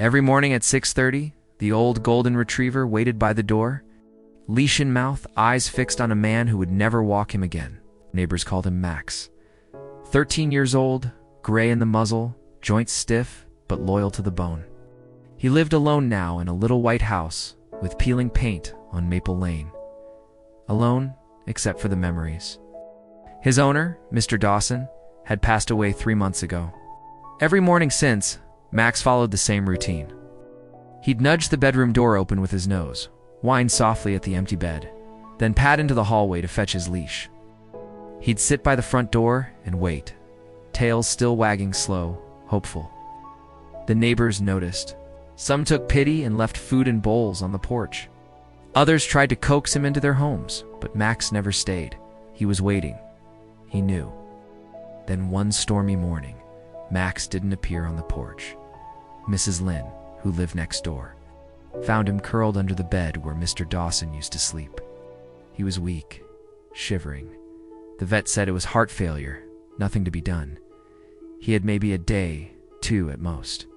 Every morning at 6:30, the old golden retriever waited by the door, leash in mouth, eyes fixed on a man who would never walk him again. Neighbors called him Max. 13 years old, gray in the muzzle, joints stiff, but loyal to the bone. He lived alone now in a little white house with peeling paint on Maple Lane. Alone, except for the memories. His owner, Mr. Dawson, had passed away 3 months ago. Every morning since, Max followed the same routine. He'd nudge the bedroom door open with his nose, whine softly at the empty bed, then pad into the hallway to fetch his leash. He'd sit by the front door and wait, tails still wagging slow, hopeful. The neighbors noticed. Some took pity and left food in bowls on the porch. Others tried to coax him into their homes, but Max never stayed. He was waiting. He knew. Then one stormy morning, Max didn't appear on the porch. Mrs. Lynn, who lived next door, found him curled under the bed where Mr. Dawson used to sleep. He was weak, shivering. The vet said it was heart failure, nothing to be done. He had maybe a day, 2 at most.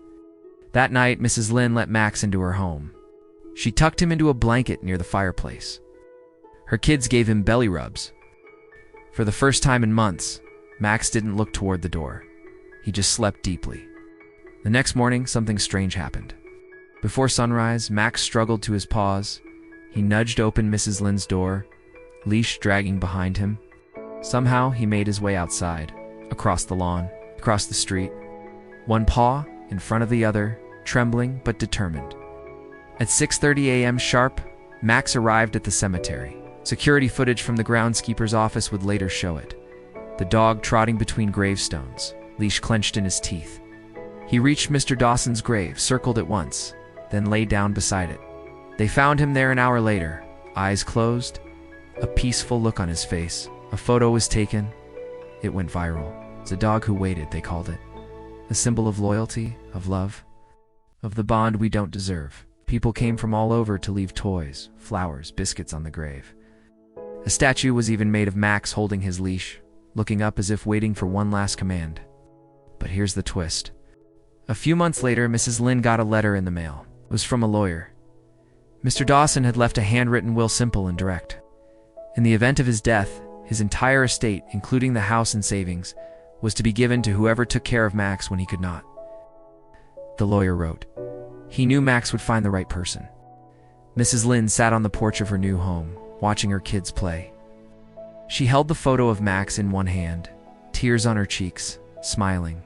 That night, Mrs. Lynn let Max into her home. She tucked him into a blanket near the fireplace. Her kids gave him belly rubs. For the first time in months, Max didn't look toward the door. He just slept deeply. The next morning, something strange happened. Before sunrise, Max struggled to his paws. He nudged open Mrs. Lynn's door, leash dragging behind him. Somehow, he made his way outside, across the lawn, across the street, one paw in front of the other, trembling but determined. At 6:30 a.m. sharp, Max arrived at the cemetery. Security footage from the groundskeeper's office would later show it. The dog trotting between gravestones, leash clenched in his teeth. He reached Mr. Dawson's grave, circled it once, then lay down beside it. They found him there an hour later, eyes closed, a peaceful look on his face. A photo was taken. It went viral. It's a dog who waited, they called it. A symbol of loyalty, of love, of the bond we don't deserve. People came from all over to leave toys, flowers, biscuits on the grave. A statue was even made of Max holding his leash, looking up as if waiting for one last command. But here's the twist. A few months later, Mrs. Lynn got a letter in the mail. It was from a lawyer. Mr. Dawson had left a handwritten will, simple and direct. In the event of his death, his entire estate, including the house and savings, was to be given to whoever took care of Max when he could not. The lawyer wrote. He knew Max would find the right person. Mrs. Lynn sat on the porch of her new home, watching her kids play. She held the photo of Max in one hand, tears on her cheeks, smiling.